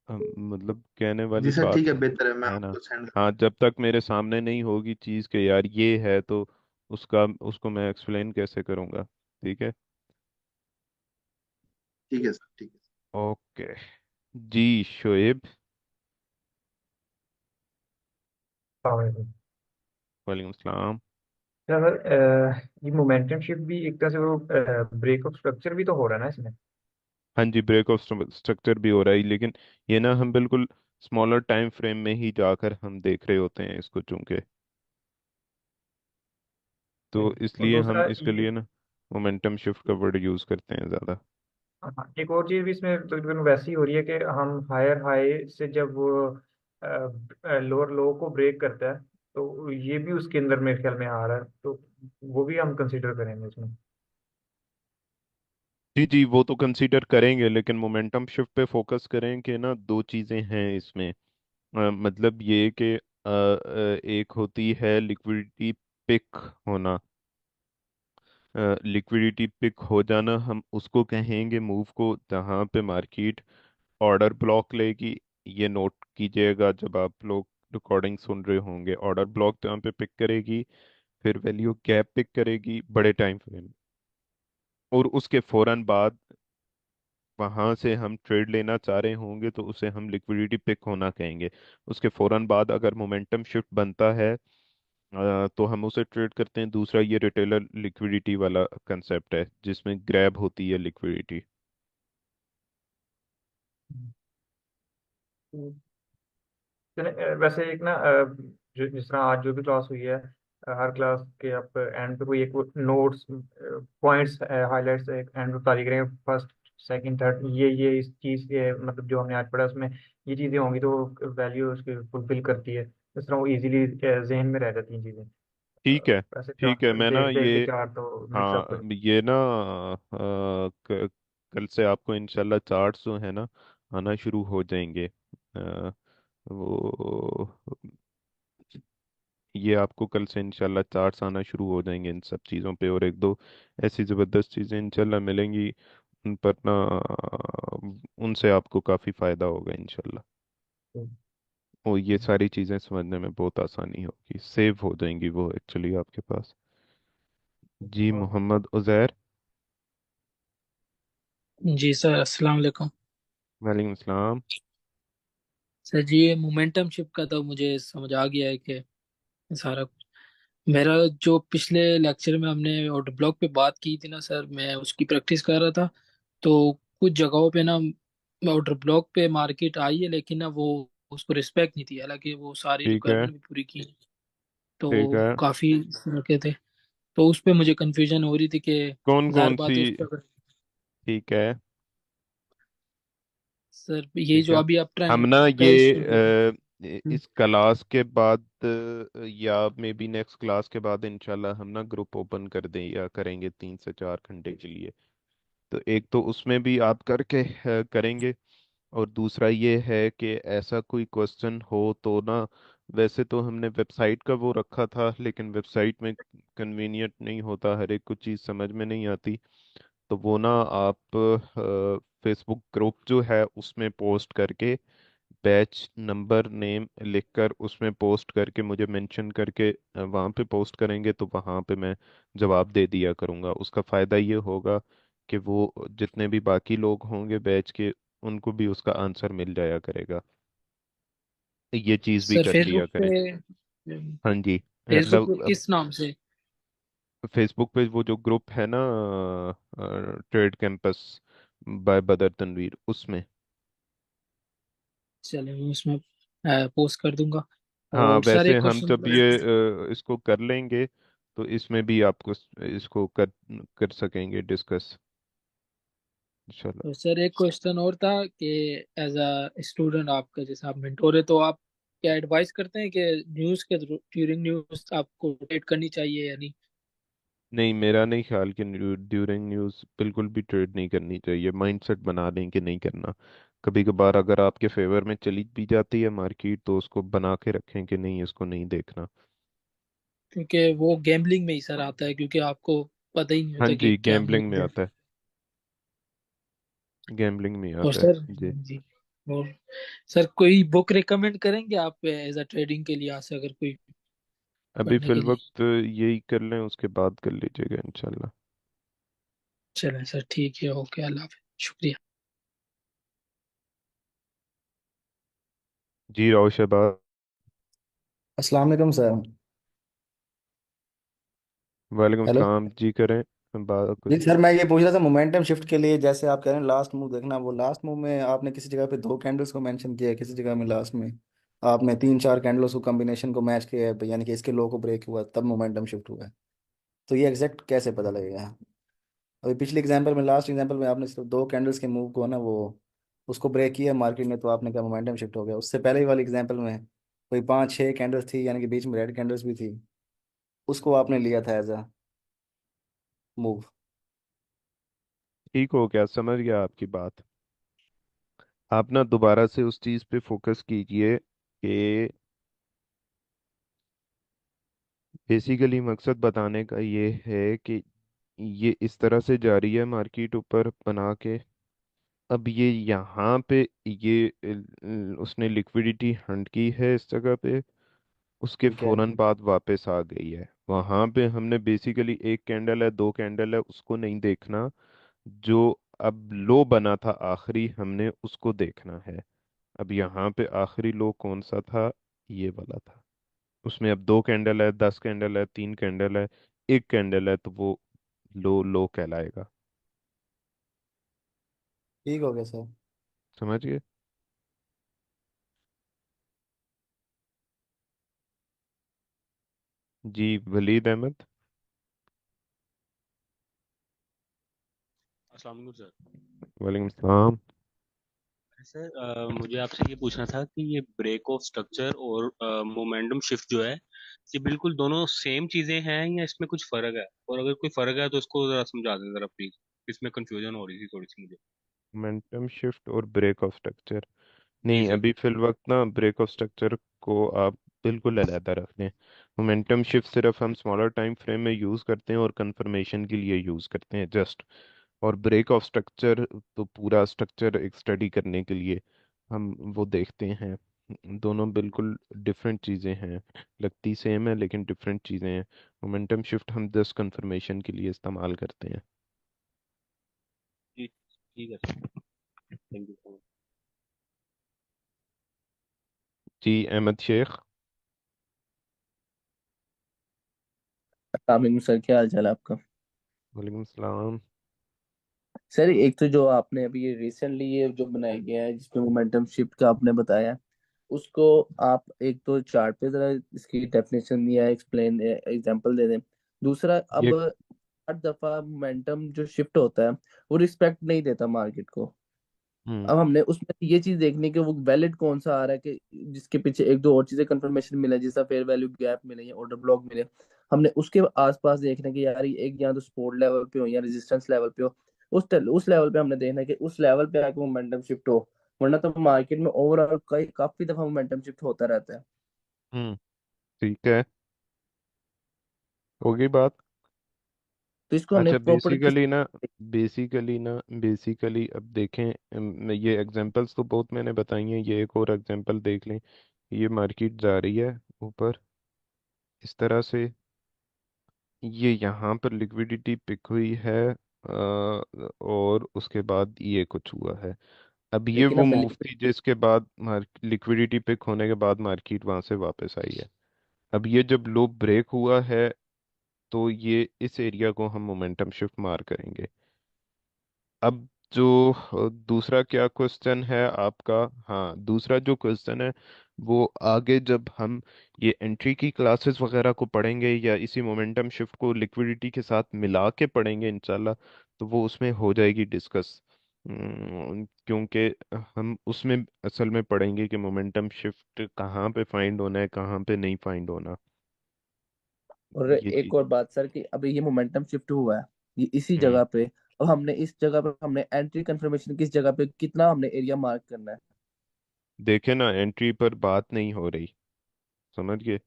मतलब कहने वाली जी सर, बात ठीक है, बेहतर है, मैं है ना। आपको सेंड। हाँ, जब तक मेरे सामने नहीं होगी चीज़ के यार ये है, तो उसको मैं एक्सप्लेन कैसे करूँगा? ठीक है। ठीक है सर, ठीक है। ओके। जी शोएब। हाँ। वालेकुम सलाम। सर, ये मोमेंटम शिफ्ट भी एक तरह से वो ब्रेक ऑफ स्ट्रक्चर भी तो हो रहा है ना इसमें। हाँ जी, ब्रेक ऑफ स्ट्रक्चर भी हो रहा है, लेकिन ये ना हम बिल्कुल स्मॉलर टाइम फ्रेम में ही जाकर हम देख रहे होते हैं इसको, चूंकि तो और इसलिए हम दूसरा इसके ये, लिए ना मोमेंटम शिफ्ट का वर्ड यूज़ करते हैं ज़्यादा। हाँ, एक और चीज़ भी इसमें तकरीबन वैसी हो रही है कि हम हायर हाई से जब वो लोअर लो को ब्रेक करता है, तो ये भी उसके अंदर मेरे ख्याल में आ रहा है, तो वो भी हम कंसीडर करेंगे इसमें। जी जी, वो तो कंसीडर करेंगे, लेकिन मोमेंटम शिफ्ट पे फोकस करें कि ना दो चीज़ें हैं इसमें। मतलब ये कि एक होती है लिक्विडिटी पिक होना। लिक्विडिटी पिक हो जाना हम उसको कहेंगे मूव को, जहाँ पे मार्केट ऑर्डर ब्लॉक लेगी। ये नोट कीजिएगा जब आप लोग रिकॉर्डिंग सुन रहे होंगे, ऑर्डर ब्लॉक जहाँ पे पिक करेगी, फिर वैल्यू गैप पिक करेगी बड़े टाइम फ्रेम, और उसके फौरन बाद वहां से हम ट्रेड लेना चाह रहे होंगे तो उसे हम लिक्विडिटी पिक होना कहेंगे। उसके फौरन बाद अगर मोमेंटम शिफ्ट बनता है तो हम उसे ट्रेड करते हैं। दूसरा ये रिटेलर लिक्विडिटी वाला कंसेप्ट है जिसमें ग्रैब होती है लिक्विडिटी। तो वैसे एक ना जो जिस तरह आज जो भी क्लास हुई है, हर क्लास के आप एंड पे कोई एक नोट्स पॉइंट्स हाइलाइट्स एक एंड पे तारीख रहे हैं, फर्स्ट सेकंड थर्ड, ये इस चीज़ के मतलब जो हमने आज पढ़ा उसमें ये चीज़ें होंगी तो वैल्यू उसकी फुलफिल करती है, इस तरह वो इजीली जहन में रह जाती हैं चीज़ें। ठीक है। वैसे ठीक है, मैं ना देख देख ये, के चार्ट तो मिक्सअप। हाँ ये ना कल से आपको इंशाल्लाह चार्ट्स जो है ना आना शुरू हो जाएंगे। वो ये आपको कल से इंशाल्लाह चार्ट्स आना शुरू हो जाएंगे इन सब चीज़ों पे, और एक दो ऐसी ज़बरदस्त चीज़ें इंशाल्लाह मिलेंगी उन पर ना, उनसे आपको काफ़ी फ़ायदा होगा इंशाल्लाह। और ये सारी चीज़ें समझने में बहुत आसानी होगी, सेव हो जाएंगी वो एक्चुअली आपके पास। जी मोहम्मद उज़ैर। जी सर, अस्सलाम वालेकुम। वालेकुम सलाम। सर जी, ये मोमेंटम शिफ्ट का तो मुझे समझ आ गया है कि सारा कुछ, मेरा जो पिछले लेक्चर में हमने ऑर्डर ब्लॉक पे बात की थी ना सर, मैं उसकी प्रैक्टिस कर रहा था। तो कुछ जगहों पे ना ऑर्डर ब्लॉक पे मार्केट आई है, लेकिन ना वो उसको रिस्पेक्ट नहीं थी, हालांकि वो सारी ठीक है। रिक्वायरमेंट भी पूरी की। ठीक तो है। काफी रखे थे। तो उस पे मुझे कंफ्यूजन हो रही थी कि कौन जाहिर कौन सी? बात है उस पर अगर ठीक है। सर ये ठीक जो है। अभी आप हम ना प्राइस। ये इस क्लास के बाद या मे बी नेक्स्ट क्लास के बाद इंशाल्लाह हम ना ग्रुप ओपन कर दें या करेंगे 3 से 4 घंटे के लिए। तो एक तो उसमें भी आप करके करेंगे, और दूसरा ये है कि ऐसा कोई क्वेश्चन हो तो ना, वैसे तो हमने वेबसाइट का वो रखा था लेकिन वेबसाइट में कन्वीनियंट नहीं होता, हर एक कुछ चीज़ समझ में नहीं आती। तो वो ना आप फेसबुक ग्रुप जो है उसमें पोस्ट करके, बैच नंबर नेम लिखकर उसमें पोस्ट करके मुझे मेंशन करके वहाँ पे पोस्ट करेंगे, तो वहाँ पे मैं जवाब दे दिया करूँगा। उसका फ़ायदा ये होगा कि वो जितने भी बाकी लोग होंगे बैच के, उनको भी उसका आंसर मिल जाया करेगा। ये चीज़ भी सर कर लिया करें। हाँ जी। फेसबुक पे मतलब किस नाम से? फेसबुक पे वो जो ग्रुप है ना, ट्रेड कैंपस बाय बदर तनवीर, उसमें। चले मैं उसमें पोस्ट कर दूंगा। हाँ और सर वैसे एक हम क्वेश्चन। जब ये इसको कर लेंगे तो इसमें भी आपको इसको कर सकेंगे डिस्कस इंशाल्लाह। तो सर एक क्वेश्चन और था कि एज अ स्टूडेंट आपका जैसे आप मेंटोर है, तो आप क्या एडवाइस करते हैं कि न्यूज़ के ड्यूरिंग न्यूज़ आपको अपडेट करनी चाहिए या नहीं? नहीं, मेरा नहीं ख्याल कि ड्यूरिंग न्यूज़ बिल्कुल भी ट्रेड नहीं करनी चाहिए। माइंडसेट बना लें कि नहीं करना। कभी कभार अगर आपके फेवर में चली भी जाती है मार्केट तो उसको बना के रखें कि नहीं, इसको नहीं देखना। क्योंकि वो गैम्बलिंग में ही सर आता है, क्योंकि आपको पता ही नहीं हाँ होता कि जी, क्या गैम्बलिंग में मूव है। आता है। गैम्बलिंग में और आता है सर जी। जी, और सर कोई बुक रिकमेंड करेंगे आप एज अ ट्रेडिंग के लिए, से अगर कोई अभी पढ़ने फिल के लिए? वक्त यही कर लें, उसके बाद कर लीजिएगा इंशाल्लाह। चलें सर, ठीक है, ओके, अल्लाह हाफिज़, शुक्रिया। जी राव शहबाज। अस्सलाम वालेकुम सर। वालेकुम हेलो। सलाम जी, करें बात जी कुछ। सर, मैं ये पूछ रहा था मोमेंटम शिफ्ट के लिए, जैसे आप कह रहे हैं लास्ट मूव देखना, वो लास्ट मूव में आपने किसी जगह पे दो कैंडल्स को मेंशन किया है, किसी जगह में लास्ट में आपने तीन चार कैंडल्स को कॉम्बिनेशन को मैच किया है, यानी कि इसके लो को ब्रेक हुआ तब मोमेंटम शिफ्ट हुआ है। तो ये एग्जैक्ट कैसे पता लगेगा? अभी पिछले एग्जांपल में, लास्ट एग्जांपल में आपने सिर्फ दो कैंडल्स के मूव को ना वो उसको ब्रेक किया मार्केट में, तो आपने कहा मोमेंटम शिफ्ट हो गया। उससे पहले वाले एग्जांपल में कोई पांच छह कैंडल्स थी, यानी कि बीच में रेड कैंडल्स भी थी, उसको आपने लिया था एज अ मूव। ठीक हो गया, समझ गया आपकी बात। आप ना दोबारा से उस चीज़ पे फोकस कीजिए कि बेसिकली मकसद बताने का ये है कि ये इस तरह से जा रही है मार्केट ऊपर बना के। अब ये यहाँ पे ये उसने लिक्विडिटी हंट की है इस जगह पे, उसके ठीक है। फौरन बाद वापस आ गई है। वहां पे हमने बेसिकली एक कैंडल है, दो कैंडल है, उसको नहीं देखना। जो अब लो बना था आखिरी, हमने उसको देखना है। अब यहाँ पे आखिरी लो कौन सा था? ये वाला था। उसमें अब 2 कैंडल है, 10 कैंडल है, 3 कैंडल है, 1 कैंडल है, तो वो लो लो कहलाएगा। ठीक हो गया सर। समझ गए? जी वलीद अहमद। अस्सलाम वालेकुम सर। वालेकुम सलाम। सर मुझे आपसे ये पूछना था कि ये ब्रेक ऑफ स्ट्रक्चर और मोमेंटम शिफ्ट जो है, ये बिल्कुल दोनों सेम चीजें हैं या इसमें कुछ फर्क है? और अगर कोई फर्क है तो इसको जरा समझा दें जरा प्लीज। इसमें कंफ्यूजन हो रही थी थोड़ी सी मुझे। मोमेंटम शिफ्ट और ब्रेक ऑफ स्ट्रक्चर, जी नहीं सर। अभी फिल वक्त ना ब्रेक ऑफ स्ट्रक्चर को आप बिल्कुल अलहदा रख लें। मोमेंटम शिफ्ट सिर्फ हम स्मॉलर टाइम फ्रेम में यूज़ करते हैं और कंफर्मेशन के लिए यूज़ करते हैं जस्ट। और ब्रेक ऑफ स्ट्रक्चर तो पूरा स्ट्रक्चर एक स्टडी करने के लिए हम वो देखते हैं। दोनों बिल्कुल डिफरेंट चीज़ें हैं, लगती सेम है लेकिन डिफरेंट चीज़ें हैं। मोमेंटम शिफ्ट हम जस्ट कंफर्मेशन के लिए इस्तेमाल करते हैं। जी ठीक है सर। Thank you. जी अहमद शेख। अस्सलाम वालेकुम सर, क्या हाल चाल है आपका? वालेकुम सलाम। सर एक तो जो आपने अभी ये रिसेंटली ये जो बनाया गया है जिसमें मोमेंटम शिफ्ट का आपने बताया, उसको आप एक तो चार्ट पे जरा इसकी डेफिनेशन या एक्सप्लेन एग्जांपल दे दें। दूसरा, ये अब हर दफा मोमेंटम जो शिफ्ट होता है वो रिस्पेक्ट नहीं देता मार्केट को। हम्म अब हमने उसमें ये चीज देखनी कि वो वैलिड कौन सा आ रहा है कि जिसके पीछे एक दो और चीजें कंफर्मेशन मिले, जैसा फेयर वैल्यू गैप मिले या ऑर्डर ब्लॉक मिले। हमने उसके आसपास देखना कि यार ये एक या तो सपोर्ट लेवल पे हो या रेजिस्टेंस लेवल पे हो। उस लेवल पे हमने देखना कि उस लेवल पे आके मोमेंटम शिफ्ट हो। वरना तो मार्केट में ओवरऑल कई काफी दफा मोमेंटम शिफ्ट होता रहता है। हम्म ठीक है, होगी बात। तो इसको हमने अच्छा प्रॉपर किस। बेसिकली अब देखें, ये एग्जांपल्स तो बहुत मैंने बताई हैं, ये एक और एग्जांपल देख लें। ये मार्केट जा रही है ऊपर इस तरह से, ये यहाँ पर लिक्विडिटी पिक हुई है, और उसके बाद ये कुछ हुआ है। अब ये लेकिन वो हमने मूव थी जिसके बाद लिक्विडिटी पिक होने के बाद मार्केट वहां से वापस आई है। अब ये जब लो ब्रेक हुआ है तो ये इस एरिया को हम मोमेंटम शिफ्ट मार करेंगे। अब जो दूसरा क्या क्वेश्चन है आपका? हाँ, दूसरा जो क्वेश्चन है वो आगे जब हम ये एंट्री की क्लासेस वगैरह को पढ़ेंगे या इसी मोमेंटम शिफ्ट को लिक्विडिटी के साथ मिला के पढ़ेंगे इंशाल्लाह, तो वो उसमें हो जाएगी डिस्कस। क्योंकि हम उसमें असल में पढ़ेंगे कि मोमेंटम शिफ्ट कहाँ पे फाइंड होना है, कहाँ पे नहीं फाइंड होना। और ये एक चीज़ और बात सर कि अभी ये मोमेंटम शिफ्ट हुआ है ये इसी हम्म जगह पे। अब हमने इस जगह पे हमने एंट्री कंफर्मेशन किस जगह पे कितना हमने एरिया मार्क करना है? देखे ना, एंट्री पर बात नहीं हो रही, समझ गए?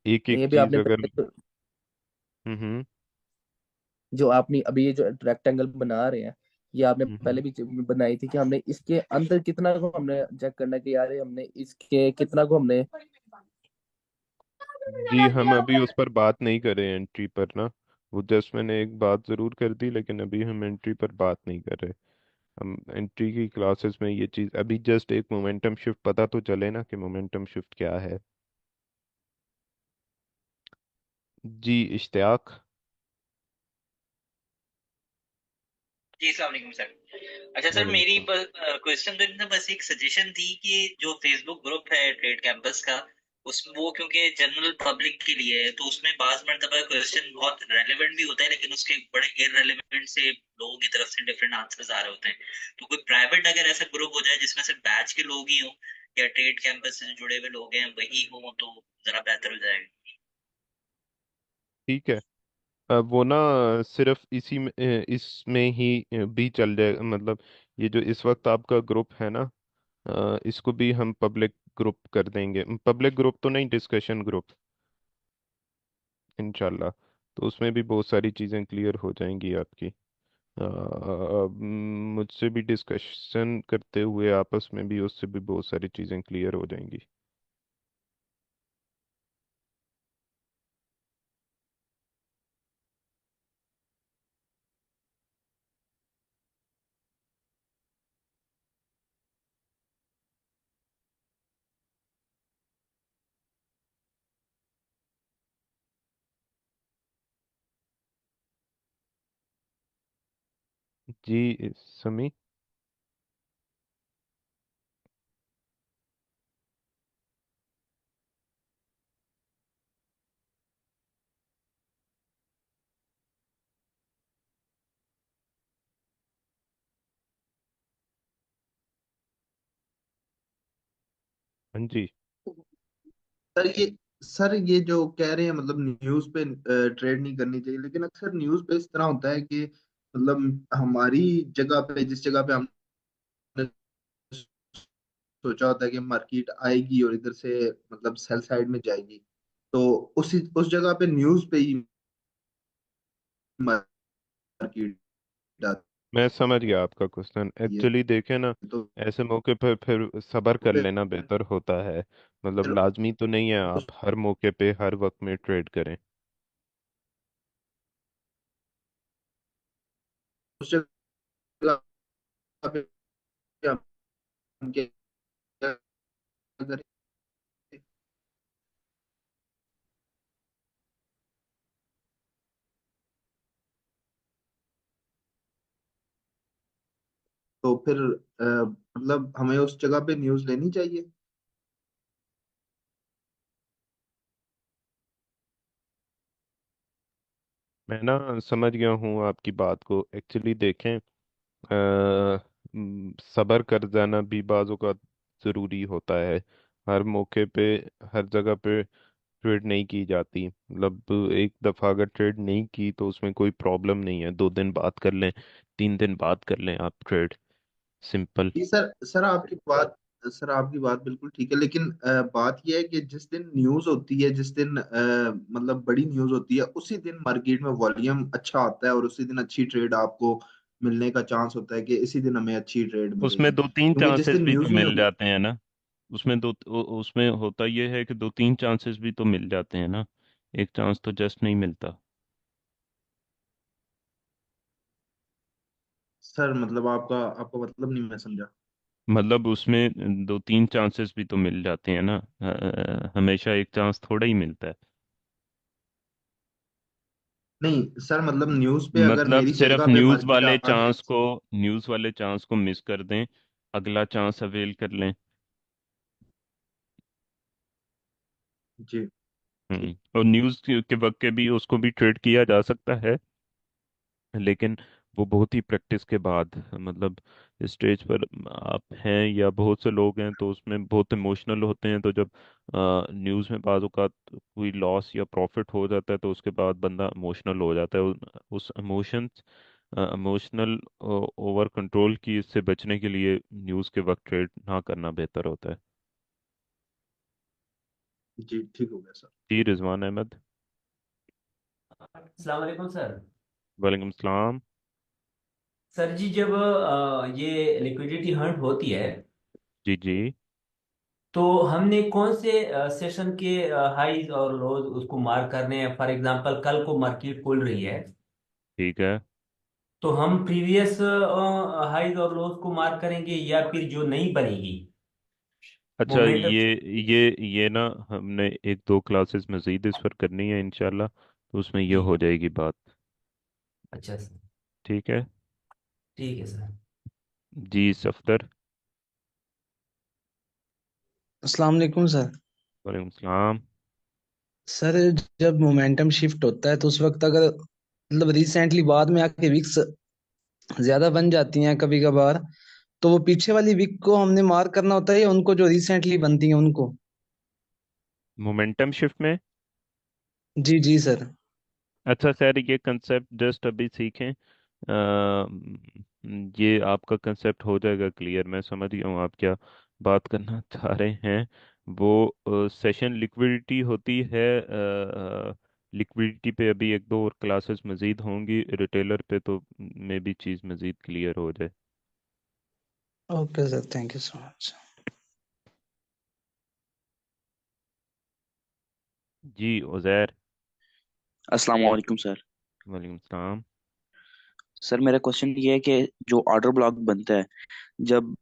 एक एक ये भी चीज आपने अगर पहले हम्म जो आपने अभी ये जो रेक्टेंगल बना रहे हैं, ये आपने हम्म पहले भी बनाई थी कि हमने इसके अंदर कितना को हमने चेक करना है कि यार ये हमने इसके कितना को हमने। जी हम अभी उस पर बात नहीं कर रहे हैं एंट्री पर ना। वो जस्ट मैंने एक बात जरूर कर दी, लेकिन अभी हम एंट्री पर बात नहीं कर रहे। हम एंट्री की क्लासेस में ये चीज अभी जस्ट एक मोमेंटम शिफ्ट पता तो चले ना कि मोमेंटम शिफ्ट क्या है। जी इश्तियाक। जी अस्सलाम वालेकुम सर। अच्छा सर, वालेकुम मेरी सलाम। क्वेश्चन तो नहीं था, बस एक सजेशन थी कि जो फेसबुक ग्रुप है ट्रेड कैंपस का, उसमें वो क्योंकि जनरल पब्लिक के लिए है, तो उसमें बाज मर्तबा क्वेश्चन बहुत रेलेवेंट भी होता है, लेकिन उसके बड़े इररेलेवेंट से लोगों की तरफ से डिफरेंट आंसर्स आ रहे होते हैं। तो कोई प्राइवेट अगर ऐसा ग्रुप हो जाए जिसमें सिर्फ बैच के लोग ही हों या ट्रेड कैंपस से जो जुड़े हुए लोग हैं वही हों, तो जरा बेहतर हो जाएगा। ठीक है। वो ना सिर्फ इसमें ही भी चल जाए, मतलब ये जो इस वक्त आपका ग्रुप है ना, इसको भी हम पब्लिक ग्रुप कर देंगे। पब्लिक ग्रुप तो नहीं, डिस्कशन ग्रुप इंशाल्लाह। तो उसमें भी बहुत सारी चीज़ें क्लियर हो जाएंगी आपकी। मुझसे भी डिस्कशन करते हुए आपस में भी उससे भी बहुत सारी चीज़ें क्लियर हो जाएंगी। जी समी। हाँ जी। सर ये सर ये जो कह रहे हैं मतलब न्यूज पे ट्रेड नहीं करनी चाहिए, लेकिन अक्सर न्यूज पे इस तरह होता है कि मतलब हमारी जगह पे, जिस जगह पे हमने सोचा होता है कि मार्केट आएगी और इधर से मतलब सेल साइड में जाएगी, तो उस जगह पे न्यूज पे ही मार्केट मैं समझ गया आपका क्वेश्चन। आती है। एक्चुअली देखें ना, तो ऐसे मौके पर फिर सब्र कर फिर लेना बेहतर होता है। मतलब लाजमी तो नहीं है उस, आप हर मौके पे हर वक्त में ट्रेड करें। उस जगह पे हम क्या करें, तो फिर मतलब हमें उस जगह पे न्यूज लेनी चाहिए। मैं ना समझ गया हूँ आपकी बात को। एक्चुअली देखें, सब्र कर जाना भी बाज़ों का ज़रूरी होता है। हर मौके पे हर जगह पे ट्रेड नहीं की जाती। मतलब एक दफ़ा अगर ट्रेड नहीं की तो उसमें कोई प्रॉब्लम नहीं है, 2 दिन बाद कर लें, 3 दिन बाद कर लें आप ट्रेड। सिंपल। जी सर, सर आपकी बात बिल्कुल ठीक है, लेकिन बात यह है कि जिस दिन न्यूज होती है, जिस दिन मतलब बड़ी न्यूज होती है, उसी दिन मार्केट में वॉल्यूम अच्छा आता है और उसी दिन अच्छी ट्रेड आपको मिलने का चांस होता है कि इसी दिन हमें अच्छी ट्रेड उसमें मिलेगी, दो तीन क्योंकि जिस चांसेस दिन भी तो न्यूज नहीं मिल होगी। जाते हैं ना। उसमें होता यह है कि 2-3 चांसेस भी तो मिल जाते हैं ना। एक चांस तो जस्ट नहीं मिलता। सर मतलब आपका आपका मतलब नहीं मैं समझा। मतलब उसमें 2-3 चांसेस भी तो मिल जाते हैं ना। हमेशा एक चांस थोड़ा ही मिलता है। नहीं सर, मतलब न्यूज पे अगर मतलब मेरी सिर्फ जगह पे मार्केट आ गई। न्यूज़ वाले चांस को मिस कर दें, अगला चांस अवेल कर लें। जी ठीक। और न्यूज़ के वक्त के भी उसको भी ट्रेड किया जा सकता है, लेकिन वो बहुत ही प्रैक्टिस के बाद। मतलब स्टेज पर आप हैं या बहुत से लोग हैं तो उसमें बहुत इमोशनल होते हैं। तो जब न्यूज़ में बाज़ औक़ात कोई लॉस या प्रॉफिट हो जाता है तो उसके बाद बंदा इमोशनल हो जाता है। उस इमोशनल ओवर कंट्रोल की इससे बचने के लिए न्यूज़ के वक्त ट्रेड ना करना बेहतर होता है। जी ठीक हो गया सर। जी रिजवान अहमद। अस्सलाम वालेकुम सर। वालेकुम सलाम। सर जी, जब ये लिक्विडिटी हंट होती है जी जी। तो हमने कौन से सेशन के हाईज और लोज उसको मार्क करने हैं? फॉर एग्जांपल कल को मार्केट खुल रही है ठीक है। तो हम प्रीवियस हाईज और लोज को मार्क करेंगे या फिर जो नई बनेगी अच्छा, मोमेंटम? ये ना हमने 1-2 क्लासेस मजीद इस पर करनी है इंशाल्लाह, तो उसमें ये जी, हो जाएगी बात। अच्छा सर। ठीक है। ठीक है सर। जी सफदर। अस्सलाम वालेकुम सर। वालेकुम सलाम। सर, जब मोमेंटम शिफ्ट होता है तो उस वक्त अगर मतलब रिसेंटली बाद में आके विक्स ज्यादा बन जाती हैं कभी कभार, तो वो पीछे वाली विक को हमने मार्क करना होता है या उनको जो रिसेंटली बनती हैं उनको? मोमेंटम शिफ्ट में। जी जी सर। अच्छा सर, ये कंसेप्ट जस्ट अभी सीखें। ये आपका कंसेप्ट हो जाएगा क्लियर। मैं समझ गया हूँ आप क्या बात करना चाह रहे हैं। वो सेशन लिक्विडिटी होती है। लिक्विडिटी पे अभी 1-2 और क्लासेस मजीद होंगी रिटेलर पे, तो मे भी चीज़ मजीद क्लियर हो जाए। Okay sir, thank you so much. जी उज़ैर। अस्सलाम वालेकुम सर। वालेकुम सलाम। सर मेरा क्वेश्चन ये है कि जो ऑर्डर ब्लॉक बनता है, जब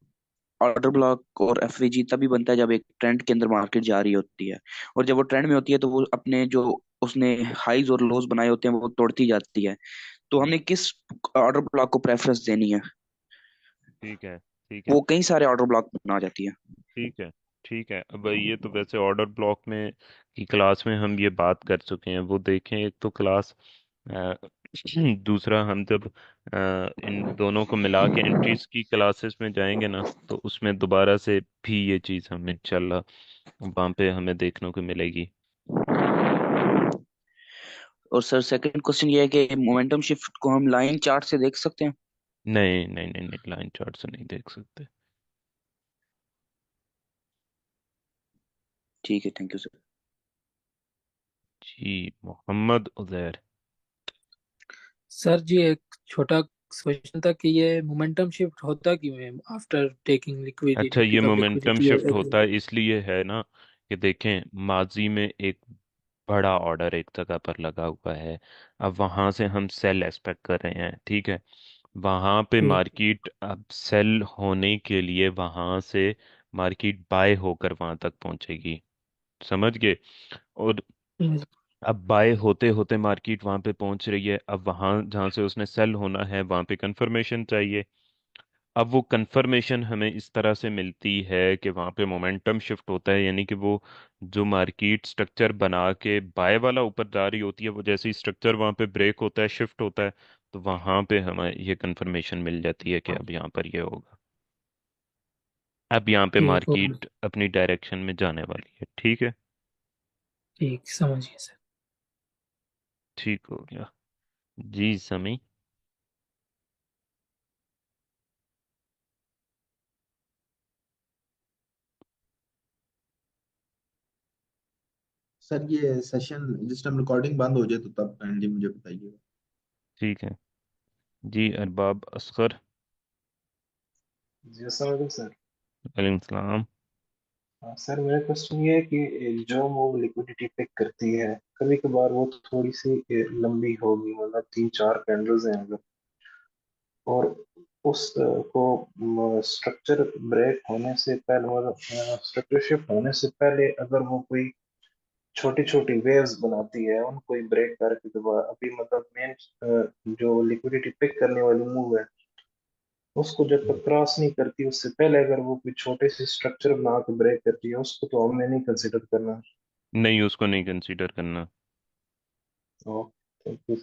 ऑर्डर ब्लॉक और एफवीजी तभी बनता है जब एक ट्रेंड के अंदर मार्केट जा रही होती है, और जब वो ट्रेंड में होती है तो वो अपने जो उसने हाईज और लोज बनाए होते हैं वो तोड़ती जाती है। तो हमने किस ऑर्डर ब्लॉक को प्रेफरेंस देनी है? ठीक है, ठीक है, वो कई सारे ऑर्डर ब्लॉक बना जाती है। ठीक है, ठीक है। अब ये तो वैसे ऑर्डर ब्लॉक में की क्लास में हम ये बात कर चुके हैं, वो देखें एक तो क्लास। दूसरा हम जब इन दोनों को मिला के एंट्रीज की क्लासेस में जाएंगे ना, तो उसमें दोबारा से भी ये चीज़ हमें इंशाल्लाह वहाँ पे हमें देखने को मिलेगी। और सर सेकंड क्वेश्चन ये है कि मोमेंटम शिफ्ट को हम लाइन चार्ट से देख सकते हैं? नहीं नहीं नहीं नहीं, लाइन चार्ट से नहीं देख सकते। ठीक है, थैंक यू सर। जी, मोहम्मद उजैर। सर जी एक छोटा क्वेश्चन था कि ये मोमेंटम शिफ्ट होता क्यों है आफ्टर टेकिंग अच्छा, लिक्विडिटी, ये पिकअप मोमेंटम लिक्विडिटी? शिफ्ट होता है इसलिए है ना कि देखें, माजी में एक बड़ा ऑर्डर एक जगह पर लगा हुआ है। अब वहां से हम सेल एक्सपेक्ट कर रहे हैं, ठीक है। वहां पे मार्केट अब सेल होने के लिए वहां से मार्केट बाय होकर वहां तक पहुंचेगी, समझ गए। और अब बाय होते होते मार्केट वहां पे पहुंच रही है, अब वहां जहां से उसने सेल होना है वहां पे कंफर्मेशन चाहिए। अब वो कंफर्मेशन हमें इस तरह से मिलती है कि वहाँ पे मोमेंटम शिफ्ट होता है, यानी कि वो जो मार्केट स्ट्रक्चर बना के बाय वाला ऊपर जा रही होती है, वो जैसे ही स्ट्रक्चर वहाँ पे ब्रेक होता है, शिफ्ट होता है, तो वहाँ पे हमें ये कंफर्मेशन मिल जाती है कि अब यहाँ पर ये होगा। अब यहाँ पे ठीक हो मार्केट अपनी डायरेक्शन में जाने वाली है, ठीक है। ठीक समझिए सर। ठीक हो गया। जी समी। सर ये सेशन जिस टाइम रिकॉर्डिंग बंद हो जाए तो तब काइंडली मुझे बताइए। ठीक है। जी अरबाब असगर। जी अस्सलाम वालेकुम सर। वालेकुम सलाम। सर मेरा क्वेश्चन ये है कि जो मूव लिक्विडिटी पिक करती है, कभी कभार वो थोड़ी सी लंबी होगी, मतलब 3-4 कैंडल्स हैं अगर, और उस को स्ट्रक्चर ब्रेक होने से पहले, मतलब स्ट्रक्चर शिफ्ट होने से पहले अगर वो कोई छोटी छोटी वेव्स बनाती है, उनको ही ब्रेक करके दोबारा अभी मतलब मेन जो लिक्विडिटी पिक करने वाली मूव है, उसको जब तक क्रॉस नहीं करती उससे पहले अगर वो कोई छोटे से स्ट्रक्चर बना के ब्रेक करती है, उसको तो हमने नहीं कंसिडर करना। नहीं, उसको नहीं कंसीडर करना। तो थैंक यू।